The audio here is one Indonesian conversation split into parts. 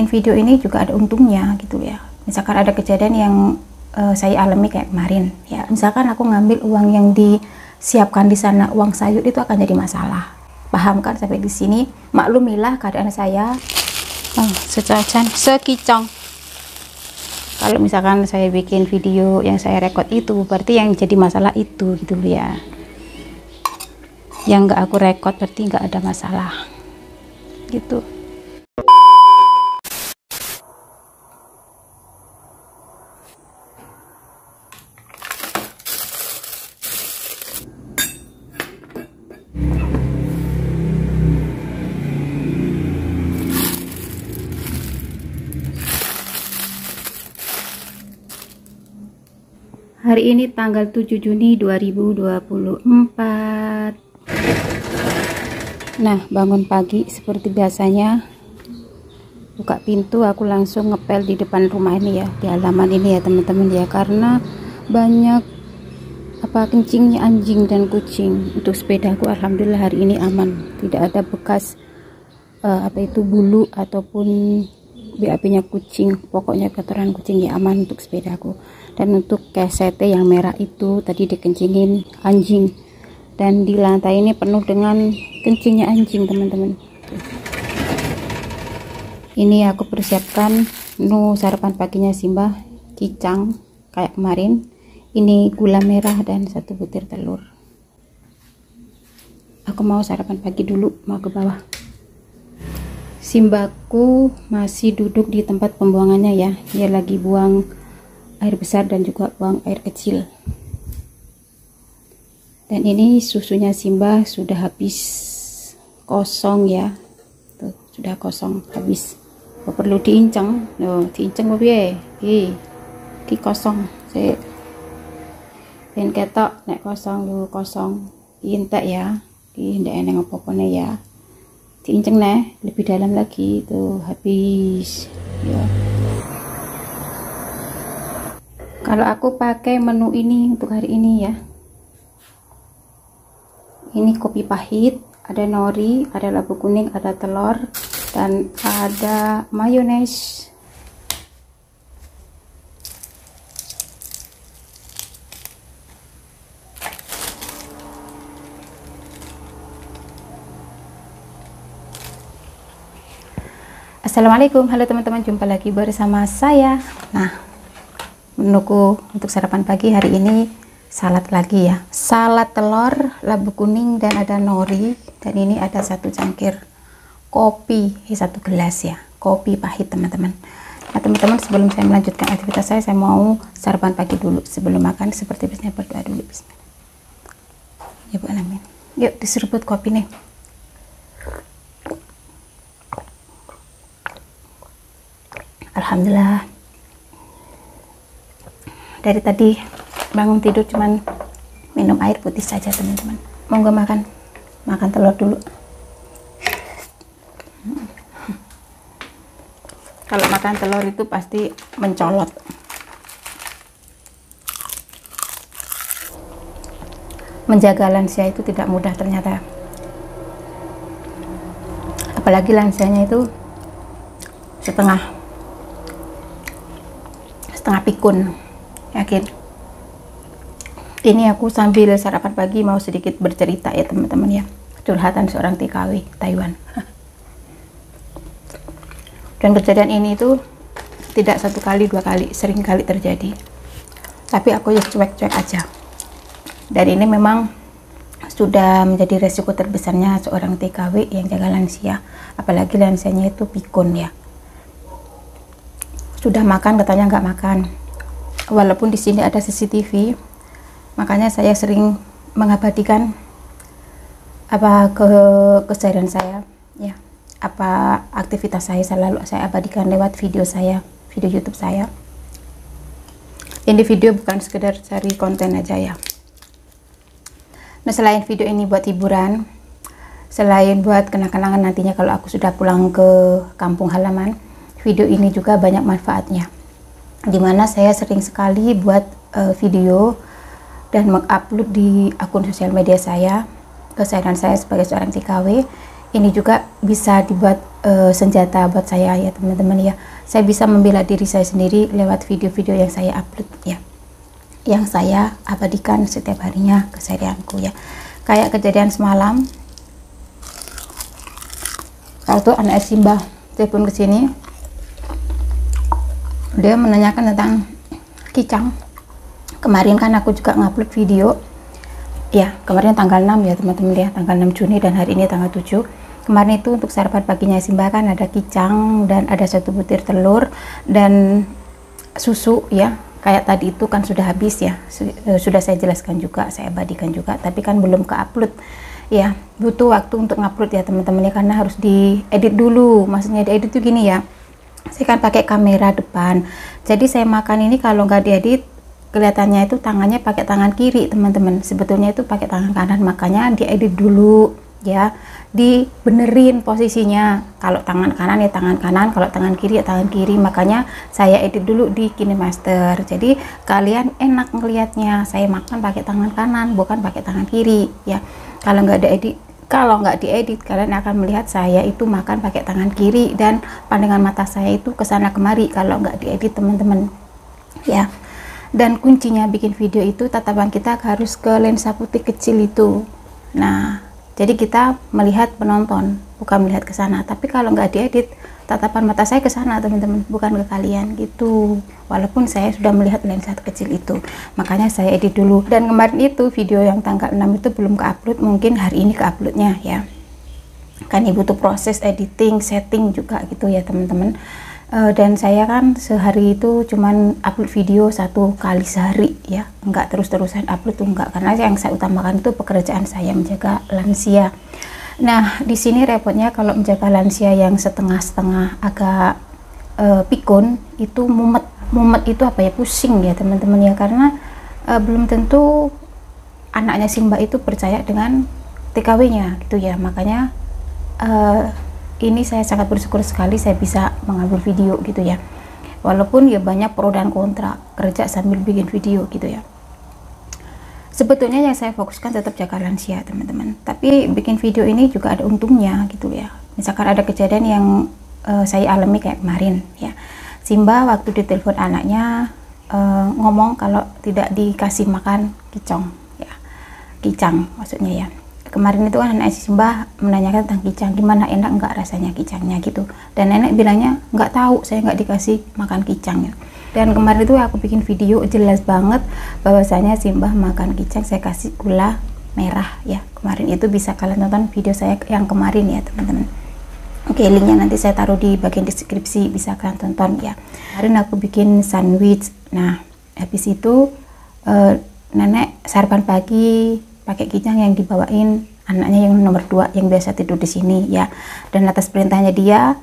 bikin video ini juga ada untungnya gitu ya. Misalkan ada kejadian yang saya alami kayak kemarin ya, misalkan aku ngambil uang yang disiapkan di sana, uang sayur itu akan jadi masalah. Paham kan sampai di sini? Maklumilah keadaan saya. Sekicong. Kalau misalkan saya bikin video yang saya rekod itu, berarti yang jadi masalah itu gitu ya. Yang nggak aku rekod berarti nggak ada masalah gitu. Hari ini tanggal 7 Juni 2024. Nah, bangun pagi seperti biasanya, buka pintu, aku langsung ngepel di depan rumah ini ya, di halaman ini ya teman-teman ya, karena banyak kencingnya anjing dan kucing. Untuk sepedaku alhamdulillah hari ini aman, tidak ada bekas bulu ataupun BAP-nya kucing, pokoknya kotoran kucing ya, aman untuk sepedaku. Dan untuk kesete yang merah itu tadi dikencingin anjing, dan di lantai ini penuh dengan kencingnya anjing teman-teman. Ini aku persiapkan menu sarapan paginya Simba, kicang kayak kemarin. Ini gula merah dan 1 butir telur. Aku mau sarapan pagi dulu, mau ke bawah. Simbaku masih duduk di tempat pembuangannya ya, dia lagi buang air besar dan juga buang air kecil. Dan ini susunya Simba sudah habis kosong ya, tuh sudah kosong habis. Perlu diinceng, diinceng piye? Ki kosong, sik. Ben ketok nek kosong kosong. Intek ya, ki ndak eneng apa-apane ya. Diinceng nih, lebih dalam lagi, tuh habis ya. Kalau aku pakai menu ini untuk hari ini ya, ini kopi pahit, ada nori, ada labu kuning, ada telur, dan ada mayones. Assalamualaikum, halo teman-teman, jumpa lagi bersama saya. Nah, menuku untuk sarapan pagi hari ini salad lagi ya, salad telur, labu kuning, dan ada nori, dan ini ada 1 cangkir kopi, 1 gelas ya, kopi pahit teman-teman. Nah teman-teman, sebelum saya melanjutkan aktivitas saya mau sarapan pagi dulu. Sebelum makan seperti biasanya berdoa dulu. Bismillah. Ya Bu, amin. Yuk diseruput kopi nih. Alhamdulillah, dari tadi bangun tidur cuman minum air putih saja teman-teman. Monggo makan telur dulu. Kalau makan telur itu pasti mencolot. Menjaga lansia itu tidak mudah ternyata, apalagi lansianya itu setengah pikun, yakin. Ini aku sambil sarapan pagi mau sedikit bercerita ya teman-teman ya, curhatan seorang TKW Taiwan. Dan kejadian ini itu tidak 1 kali 2 kali, sering kali terjadi, tapi aku ya cuek-cuek aja. Dan ini memang sudah menjadi resiko terbesarnya seorang TKW yang jaga lansia, apalagi lansianya itu pikun ya. Sudah makan katanya nggak makan, walaupun di sini ada CCTV. Makanya saya sering mengabadikan keseharian saya ya, aktivitas saya selalu saya abadikan lewat video saya, video YouTube saya. Ini video bukan sekedar cari konten aja ya. Nah, selain video ini buat hiburan, selain buat kenang-kenangan nantinya kalau aku sudah pulang ke kampung halaman, video ini juga banyak manfaatnya, dimana saya sering sekali buat video dan mengupload di akun sosial media saya keseharian saya sebagai seorang TKW. Ini juga bisa dibuat senjata buat saya ya teman-teman ya. Saya bisa membela diri saya sendiri lewat video-video yang saya upload ya, yang saya abadikan setiap harinya keseharianku ya. Kayak kejadian semalam waktu anak Simba telepon ke sini, dia menanyakan tentang kicang. Kemarin kan aku juga ngupload video ya, kemarin tanggal 6 ya teman-teman ya, tanggal 6 Juni, dan hari ini tanggal 7. Kemarin itu untuk sarapan paginya Simba kan ada kicang dan ada 1 butir telur dan susu ya. Kayak tadi itu kan sudah habis ya, sudah saya jelaskan juga, saya abadikan juga, tapi kan belum ke-upload ya. Butuh waktu untuk ngupload ya teman-teman ya, karena harus diedit dulu. Maksudnya diedit itu gini ya, saya kan pakai kamera depan, jadi saya makan ini kalau nggak diedit kelihatannya itu tangannya pakai tangan kiri teman-teman, sebetulnya itu pakai tangan kanan, makanya diedit dulu ya, dibenerin posisinya. Kalau tangan kanan ya tangan kanan, kalau tangan kiri ya tangan kiri, makanya saya edit dulu di KineMaster, jadi kalian enak ngelihatnya. Saya makan pakai tangan kanan, bukan pakai tangan kiri ya. Kalau nggak diedit kalian akan melihat saya itu makan pakai tangan kiri dan pandangan mata saya itu kesana kemari kalau nggak diedit teman-teman ya. Dan kuncinya bikin video itu tatapan kita harus ke lensa putih kecil itu. Nah, jadi kita melihat penonton, bukan melihat ke sana. Tapi kalau nggak diedit, tatapan mata saya ke sana teman-teman, bukan ke kalian gitu. Walaupun saya sudah melihat lensa kecil itu, makanya saya edit dulu. Dan kemarin itu video yang tanggal 6 itu belum ke-upload, mungkin hari ini ke-uploadnya ya. Kan ibu tuh proses editing, setting juga gitu ya teman-teman. Dan saya kan sehari itu cuman upload video 1 kali sehari ya, nggak terus-terusan upload tuh enggak, karena yang saya utamakan itu pekerjaan saya menjaga lansia. Nah di sini repotnya kalau menjaga lansia yang setengah-setengah agak pikun itu mumet itu apa ya, pusing ya teman-teman ya, karena belum tentu anaknya Simba itu percaya dengan TKW-nya gitu ya. Makanya ini saya sangat bersyukur sekali saya bisa mengambil video gitu ya, walaupun ya banyak pro dan kontra kerja sambil bikin video gitu ya. Sebetulnya yang saya fokuskan tetap jaga lansia teman-teman, tapi bikin video ini juga ada untungnya gitu ya. Misalkan ada kejadian yang saya alami kayak kemarin ya, Simba waktu ditelepon anaknya ngomong kalau tidak dikasih makan kicang maksudnya ya. Kemarin itu kan anak Simba menanyakan tentang kicang, gimana, enak nggak rasanya kicangnya gitu, dan nenek bilangnya nggak tahu, saya nggak dikasih makan kicang ya. Dan kemarin itu aku bikin video jelas banget bahwasanya Simba makan kicang saya kasih gula merah ya. Kemarin itu bisa kalian tonton video saya yang kemarin ya teman-teman. Oke, linknya nanti saya taruh di bagian deskripsi, bisa kalian tonton ya. Kemarin aku bikin sandwich. Nah habis itu nenek sarapan pagi pakai kicang yang dibawain anaknya yang nomor 2 yang biasa tidur di sini ya. Dan atas perintahnya dia,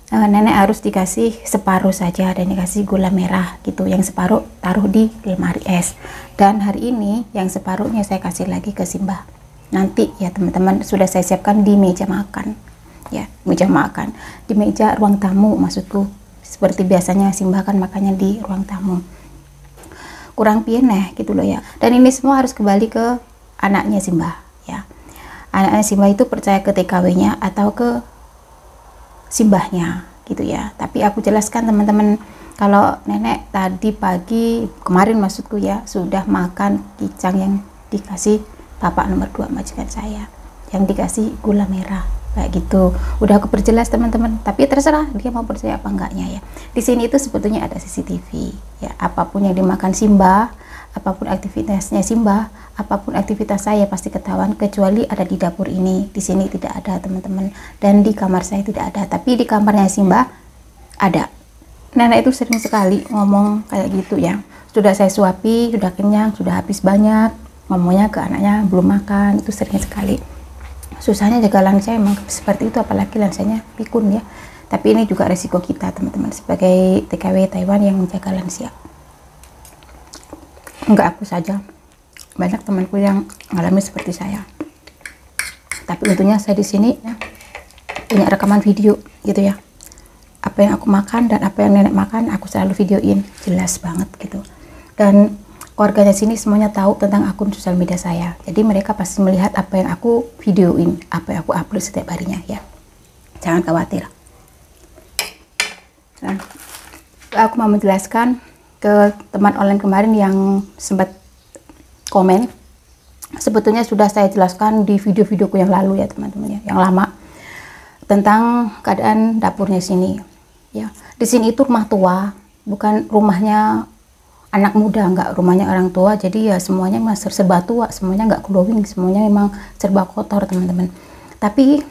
nenek harus dikasih separuh saja dan dikasih gula merah gitu, yang separuh taruh di lemari es. Dan hari ini yang separuhnya saya kasih lagi ke Simba nanti ya teman-teman, sudah saya siapkan di meja makan ya, meja makan di meja ruang tamu maksudku. Seperti biasanya Simba kan makannya di ruang tamu, kurang pieneh gitu loh ya. Dan ini semua harus kembali ke anaknya Simba ya. Anaknya Simba itu percaya ke TKW-nya atau ke Simbahnya gitu ya. Tapi aku jelaskan teman-teman, kalau nenek tadi pagi kemarin maksudku ya sudah makan kicang yang dikasih bapak nomor 2 majikan saya, yang dikasih gula merah kayak gitu. Udah aku perjelas teman-teman, tapi terserah dia mau percaya apa enggaknya ya. Di sini itu sebetulnya ada CCTV ya, apapun yang dimakan Simba, apapun aktivitasnya Simba, apapun aktivitas saya pasti ketahuan, kecuali ada di dapur ini. Di sini tidak ada teman-teman, dan di kamar saya tidak ada, tapi di kamarnya Simba ada. Nenek itu sering sekali ngomong kayak gitu ya, sudah saya suapi, sudah kenyang, sudah habis banyak, ngomongnya ke anaknya belum makan, itu sering sekali. Susahnya jaga lansia emang seperti itu, apalagi lansanya pikun ya. Tapi ini juga resiko kita teman-teman sebagai TKW Taiwan yang menjaga lansia. Enggak aku saja, banyak temanku yang mengalami seperti saya. Tapi untungnya saya di sini ya, punya rekaman video gitu ya. Apa yang aku makan dan apa yang nenek makan aku selalu videoin, jelas banget gitu. Dan keluarganya sini semuanya tahu tentang akun sosial media saya, jadi mereka pasti melihat apa yang aku videoin, apa yang aku upload setiap harinya ya. jangan khawatir. Nah, aku mau menjelaskan ke teman online kemarin yang sempat komen. Sebetulnya sudah saya jelaskan di video-videoku yang lalu ya teman-teman ya, yang lama, tentang keadaan dapurnya sini ya. Di sini itu rumah tua, bukan rumahnya anak muda, enggak, rumahnya orang tua. Jadi ya semuanya masih serba tua, semuanya enggak glowing, semuanya memang serba kotor teman-teman. Tapi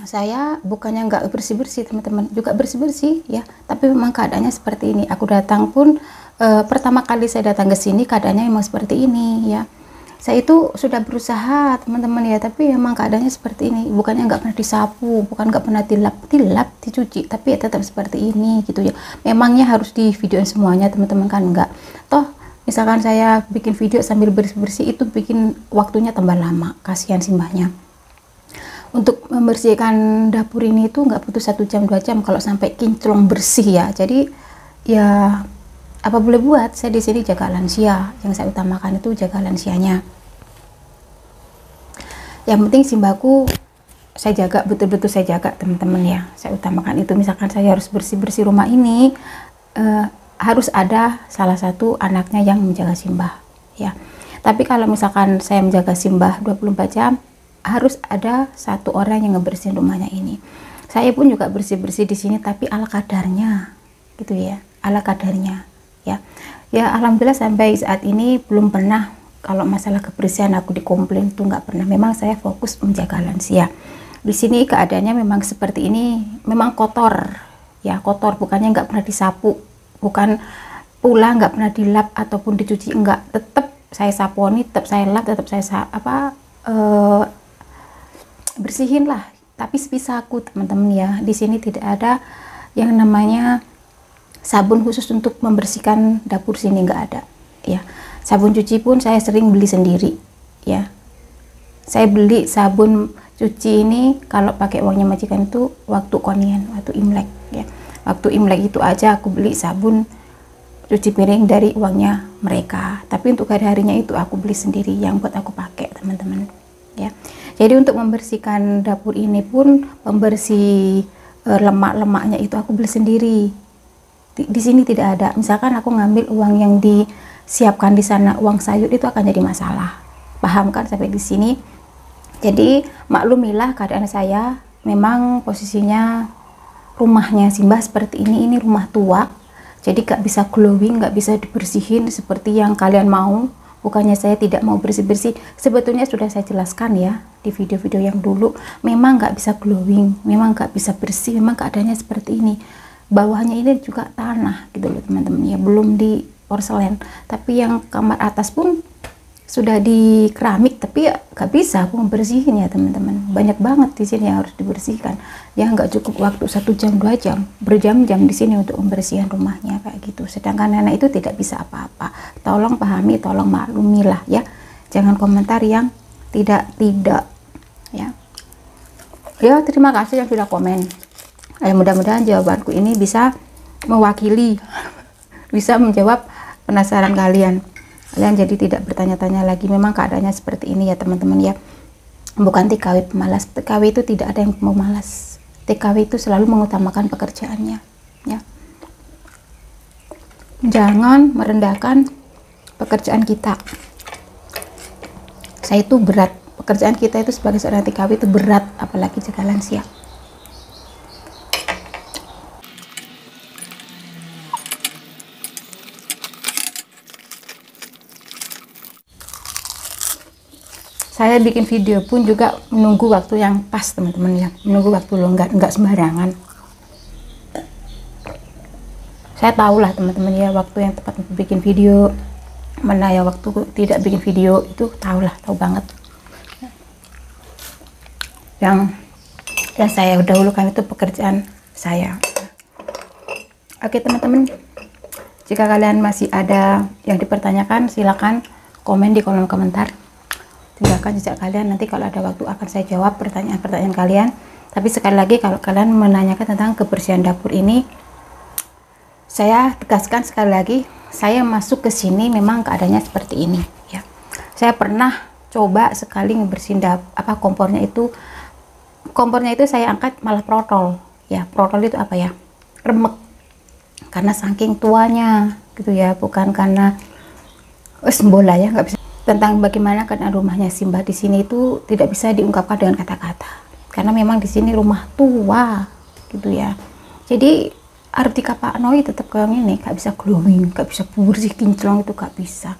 saya bukannya enggak bersih-bersih teman-teman, juga bersih-bersih ya, tapi memang keadaannya seperti ini. Aku datang pun pertama kali saya datang ke sini keadaannya memang seperti ini ya. Saya itu sudah berusaha teman-teman ya, tapi memang keadaannya seperti ini. Bukannya nggak pernah disapu, bukan nggak pernah dilap, dicuci, tapi ya tetap seperti ini gitu ya. Memangnya harus di videoin semuanya teman-teman, kan enggak. Toh misalkan saya bikin video sambil bersih-bersih itu bikin waktunya tambah lama, kasihan simbahnya. Untuk membersihkan dapur ini itu nggak butuh 1 jam 2 jam kalau sampai kinclong bersih ya. Jadi ya apa boleh buat, saya di sini jaga lansia. Yang saya utamakan itu jaga lansianya. Yang penting simbahku saya jaga, betul-betul saya jaga teman-teman ya. Saya utamakan itu. Misalkan saya harus bersih-bersih rumah ini, harus ada salah satu anaknya yang menjaga simbah ya. Tapi kalau misalkan saya menjaga simbah 24 jam, harus ada 1 orang yang ngebersihin rumahnya ini. Saya pun juga bersih-bersih di sini, tapi ala kadarnya gitu ya, ala kadarnya ya. Ya alhamdulillah sampai saat ini belum pernah kalau masalah kebersihan aku dikomplain, tuh nggak pernah. Memang saya fokus menjaga lansia. Di sini keadaannya memang seperti ini, memang kotor ya, kotor, bukannya nggak pernah disapu, bukan pula nggak pernah dilap ataupun dicuci, enggak, tetap saya saponi, tetap saya lap, tetap saya bersihin lah, tapi sebisaku teman-teman ya. Di sini tidak ada yang namanya sabun khusus untuk membersihkan dapur sini, nggak ada ya. Sabun cuci pun saya sering beli sendiri ya. Saya beli sabun cuci ini kalau pakai uangnya majikan itu waktu konian, waktu Imlek ya. Waktu Imlek itu aja aku beli sabun cuci piring dari uangnya mereka. Tapi untuk hari-harinya itu aku beli sendiri yang buat aku pakai teman-teman ya. Jadi untuk membersihkan dapur ini pun, pembersih lemak-lemaknya itu aku beli sendiri. Di sini tidak ada. Misalkan aku ngambil uang yang disiapkan di sana, uang sayur, itu akan jadi masalah. Paham kan sampai di sini? Jadi maklumilah keadaan saya. Memang posisinya rumahnya simbah seperti ini rumah tua. Jadi gak bisa glowing, gak bisa dibersihin seperti yang kalian mau. Bukannya saya tidak mau bersih-bersih, sebetulnya sudah saya jelaskan ya di video-video yang dulu. Memang nggak bisa glowing, memang nggak bisa bersih, memang keadaannya seperti ini. Bawahnya ini juga tanah gitu loh teman-teman ya, belum di porselen. Tapi yang kamar atas pun sudah di keramik, tapi ya nggak bisa aku membersihin ya teman-teman. Banyak banget di sini yang harus dibersihkan. Ya nggak cukup waktu 1 jam 2 jam, berjam-jam di sini untuk membersihkan rumahnya kayak gitu. Sedangkan nenek itu tidak bisa apa-apa. Tolong pahami, tolong maklumilah ya. Jangan komentar yang tidak ya. Ya terima kasih yang sudah komen. Mudah-mudahan jawabanku ini bisa mewakili, bisa menjawab penasaran kalian. Kalian jadi tidak bertanya-tanya lagi. Memang keadaannya seperti ini ya teman-teman ya. Bukan TKW pemalas. TKW itu tidak ada yang pemalas. TKW itu selalu mengutamakan pekerjaannya ya. Jangan merendahkan pekerjaan kita. Saya itu berat. Pekerjaan kita itu sebagai seorang TKW itu berat, apalagi jaga lansia. Saya bikin video pun juga menunggu waktu yang pas teman-teman ya, menunggu waktu lo, nggak sembarangan. Saya tahu lah teman-teman ya, waktu yang tepat untuk bikin video, mana ya waktu tidak bikin video, itu tahu banget. Yang saya dahulukan itu pekerjaan saya. Oke teman-teman, jika kalian masih ada yang dipertanyakan, silakan komen di kolom komentar. Tinggalkan jejak kalian, nanti kalau ada waktu akan saya jawab pertanyaan-pertanyaan kalian. Tapi sekali lagi, kalau kalian menanyakan tentang kebersihan dapur ini, saya tegaskan sekali lagi, saya masuk ke sini memang keadaannya seperti ini ya. Saya pernah coba sekali ngebersihin kompornya itu Kompornya itu saya angkat malah protol ya. Protol itu apa ya, remek, karena saking tuanya gitu ya, bukan karena bola ya, nggak bisa. Tentang bagaimana keadaan rumahnya Simbah di sini itu tidak bisa diungkapkan dengan kata-kata, karena memang di sini rumah tua gitu ya. Jadi arti Pak Noi tetap kayak ini, nggak bisa glowing, nggak bisa bersih kinclong, itu nggak bisa.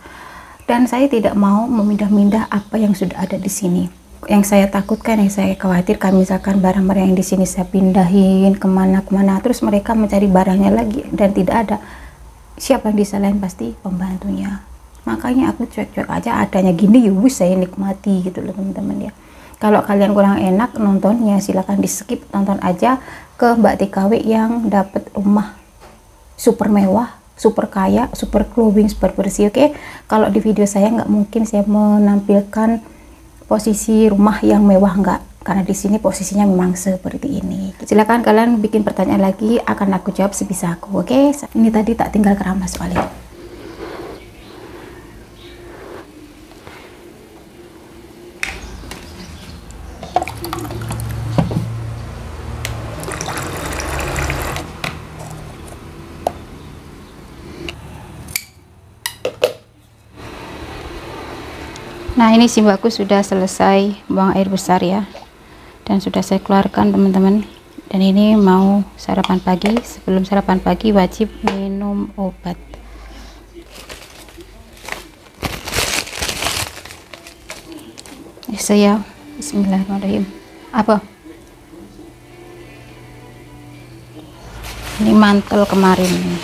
Dan saya tidak mau memindah-mindah apa yang sudah ada di sini. Yang saya takutkan, yang saya khawatirkan, misalkan barang-barang yang di sini saya pindahin kemana-kemana, terus mereka mencari barangnya lagi dan tidak ada, siapa yang disalahin? Pasti pembantunya. Makanya aku cuek-cuek aja, adanya gini ya wis saya nikmati gitu loh teman-teman ya. Kalau kalian kurang enak nontonnya, silahkan di skip, tonton aja ke Mbak TKW yang dapat rumah super mewah, super kaya, super glowing, super bersih. Oke, kalau di video saya nggak mungkin saya menampilkan posisi rumah yang mewah, nggak, karena di sini posisinya memang seperti ini. Silakan kalian bikin pertanyaan lagi, akan aku jawab sebisa aku. Oke, ini tadi tak tinggal keramas soalnya. Nah, ini simbahku sudah selesai buang air besar ya, dan sudah saya keluarkan teman-teman. Dan ini mau sarapan pagi. Sebelum sarapan pagi wajib minum obat. Saya bismillahirrahmanirrahim. Apa ini mantel kemarin nih,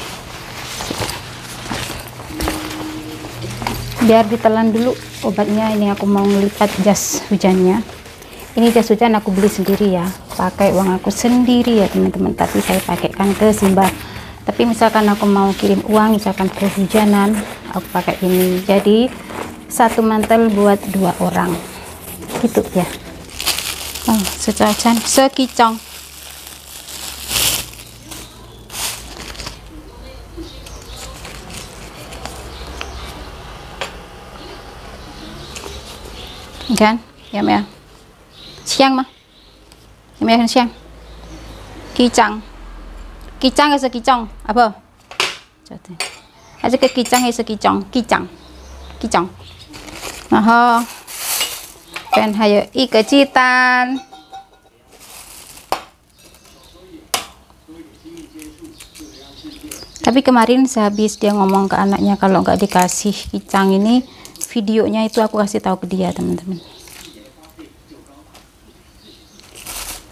biar ditelan dulu obatnya. Ini aku mau ngelipat jas hujannya. Ini jas hujan aku beli sendiri ya, pakai uang aku sendiri ya teman-teman, tapi saya pakaikan ke Simbah. Tapi misalkan aku mau kirim uang misalkan ke hujanan, aku pakai ini. Jadi satu mantel buat 2 orang gitu ya. Oh, sejajan sekicong. Kan ya mẹ siang mah ya mẹ siang kicang hay sekicong apa aja ke kicang hay sekicong kicang nah pen hayo ikecitan. Tapi kemarin sehabis dia ngomong ke anaknya kalau nggak dikasih kicang ini, videonya itu aku kasih tahu ke dia teman-teman.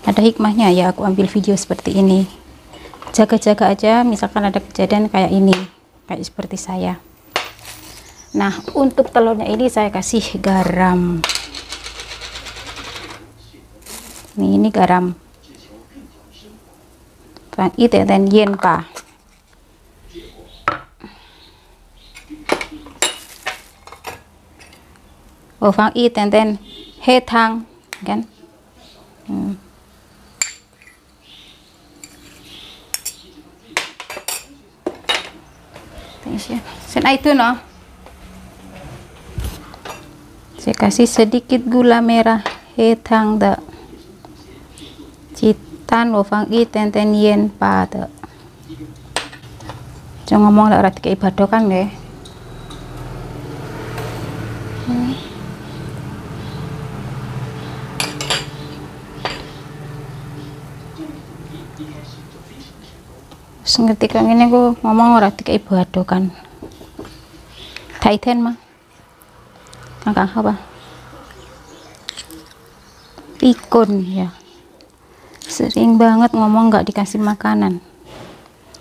Ada hikmahnya ya aku ambil video seperti ini. Jaga-jaga aja misalkan ada kejadian kayak ini, kayak seperti saya. Nah, untuk telurnya ini saya kasih garam. Ini garam. Vang y ten yen pa. Vang y ten he thang kan. Sen itu no. Saya kasih sedikit gula merah hetang de citan wafang i ten yen pa de. Jangan ngomong lah rat ke ibadah kan deh. Ngerti kang ini aku ngomong ora tiga ibu ado kan Titan mah angkang apa pikun ya, sering banget ngomong nggak dikasih makanan,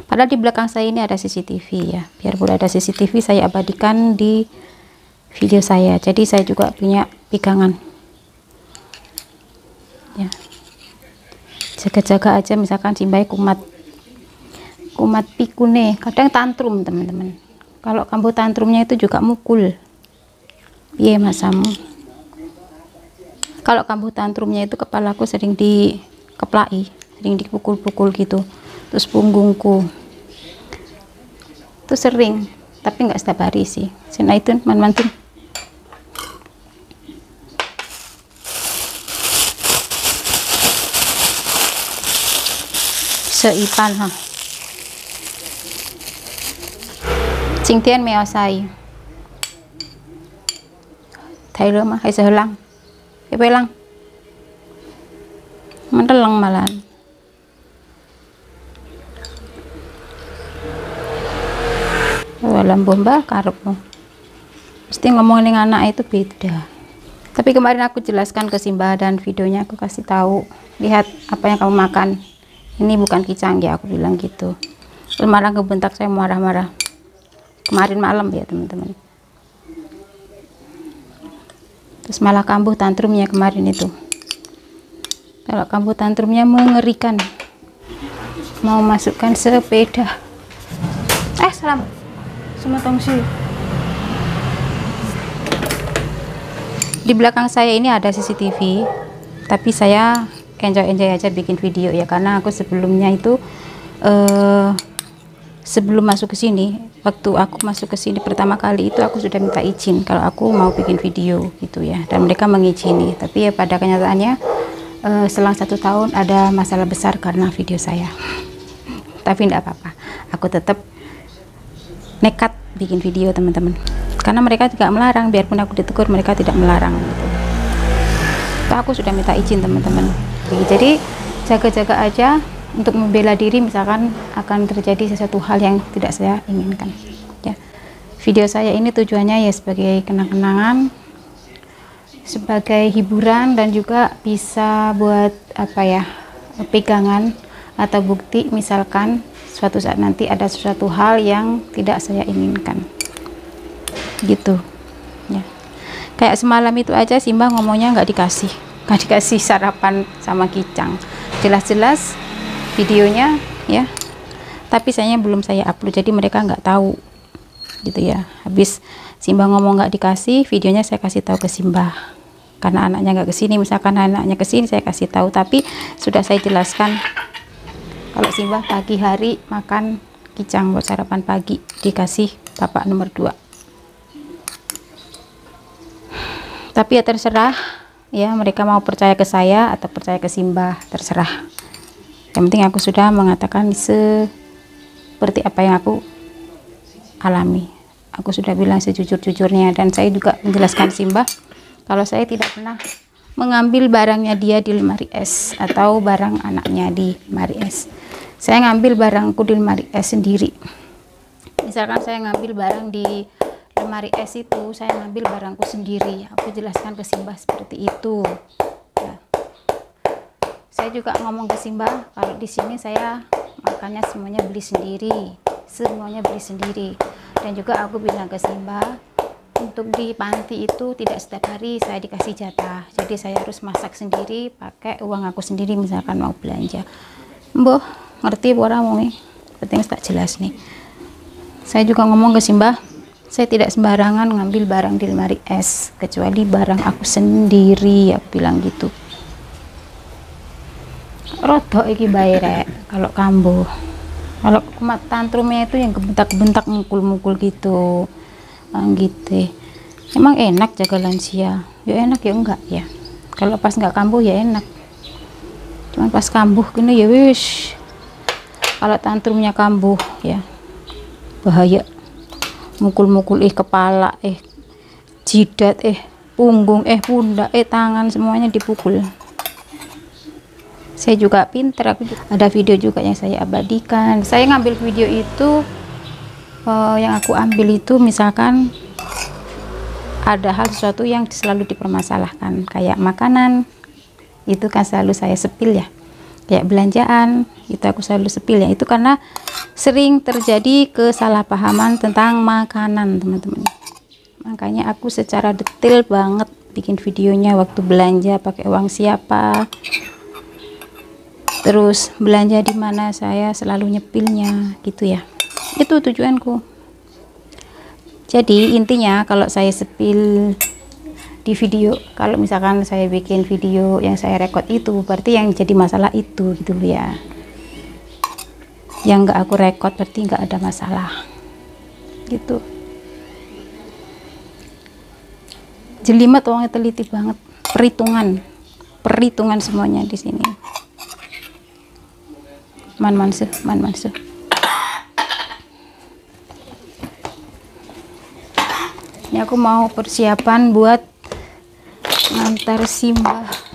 padahal di belakang saya ini ada CCTV ya. Biar boleh ada CCTV saya abadikan di video saya, jadi saya juga punya pegangan ya. Jaga-jaga aja misalkan Simbah kumat pikune, kadang tantrum teman-teman. Kalau kambuh tantrumnya itu juga mukul. Iya masamu. Kalau kambuh tantrumnya itu kepalaku sering dikeplai, sering dipukul-pukul gitu. Terus punggungku. Itu sering, tapi nggak setiap hari sih. Sina itu man-mantin. seipan ha chính thiên mèo xài thấy rồi mà hay sợ lăng cái bê lăng mentelang malahan. Dalam bomba karepmu mesti ngomongin dengan anak itu beda. Tapi kemarin aku jelaskan ke Simba dan videonya aku kasih tahu, lihat apa yang kamu makan, ini bukan kicang ya, aku bilang gitu. Marah kebentak, saya marah-marah kemarin malam ya teman-teman. Terus malah kambuh tantrumnya kemarin itu. Kalau kambuh tantrumnya mengerikan, mau masukkan sepeda. Salam semua tongsi. Di belakang saya ini ada CCTV, tapi saya enjoy aja bikin video ya, karena aku sebelumnya itu sebelum masuk ke sini, waktu aku masuk ke sini pertama kali itu aku sudah minta izin kalau aku mau bikin video gitu ya, dan mereka mengizini. Tapi ya pada kenyataannya selang 1 tahun ada masalah besar karena video saya. Tapi tidak apa-apa, aku tetap nekat bikin video teman-teman, karena mereka tidak melarang, biarpun aku ditegur mereka tidak melarang gitu. Aku sudah minta izin teman-teman. Jadi jaga-jaga aja untuk membela diri misalkan akan terjadi sesuatu hal yang tidak saya inginkan ya. Video saya ini tujuannya ya sebagai kenang-kenangan, sebagai hiburan, dan juga bisa buat apa ya, pegangan atau bukti misalkan suatu saat nanti ada sesuatu hal yang tidak saya inginkan gitu ya. Kayak semalam itu aja Simba ngomongnya nggak dikasih sarapan sama kicang, jelas-jelas videonya ya, tapi sayangnya belum saya upload, jadi mereka nggak tahu gitu ya. Habis Simba ngomong nggak dikasih, videonya saya kasih tahu ke Simba, karena anaknya nggak kesini. Misalkan anaknya kesini saya kasih tahu, tapi sudah saya jelaskan kalau Simba pagi hari makan kicang buat sarapan pagi, dikasih bapak nomor 2. Tapi ya terserah ya, mereka mau percaya ke saya atau percaya ke Simba, terserah. Yang penting aku sudah mengatakan seperti apa yang aku alami. Aku sudah bilang sejujur-jujurnya, dan saya juga menjelaskan Simba kalau saya tidak pernah mengambil barangnya dia di lemari es atau barang anaknya di lemari es. Saya ngambil barangku di lemari es sendiri. Misalkan saya ngambil barang di lemari es itu, saya ngambil barangku sendiri. Aku jelaskan ke Simba seperti itu ya. Saya juga ngomong ke Simba kalau di sini saya makannya semuanya beli sendiri, dan juga aku bilang ke Simba untuk di panti itu tidak setiap hari saya dikasih jatah, jadi saya harus masak sendiri pakai uang aku sendiri misalkan mau belanja. Mbah ngerti orang nih, penting tak jelas nih. Saya juga ngomong ke Simba, saya tidak sembarangan ngambil barang di lemari es kecuali barang aku sendiri, aku bilang gitu. Rodok iki bayre kalau kambuh, kalau kumat tantrumnya itu yang kebentak-bentak, mukul-mukul gitu gitu. Emang enak jaga lansia ya? Enak ya enggak ya, kalau pas nggak kambuh ya enak, cuman pas kambuh gini ya wis, kalau tantrumnya kambuh ya bahaya, mukul-mukul kepala, jidat, punggung, pundak, tangan, semuanya dipukul. Saya juga pinter, aku juga ada video juga yang saya abadikan. Saya ngambil video itu yang aku ambil itu misalkan ada hal sesuatu yang selalu dipermasalahkan, kayak makanan itu kan selalu saya sepil ya, kayak belanjaan itu aku selalu sepil ya, itu karena sering terjadi kesalahpahaman tentang makanan teman-teman. Makanya aku secara detail banget bikin videonya, waktu belanja pakai uang siapa, terus belanja di mana, saya selalu nyepilnya gitu ya. Itu tujuanku. Jadi intinya kalau saya sepil di video, kalau misalkan saya bikin video yang saya rekod itu berarti yang jadi masalah itu gitu ya. Yang nggak aku rekod berarti nggak ada masalah gitu. Jelimet, uangnya teliti banget, perhitungan semuanya di sini. man se. Ini aku mau persiapan buat ngantar Simba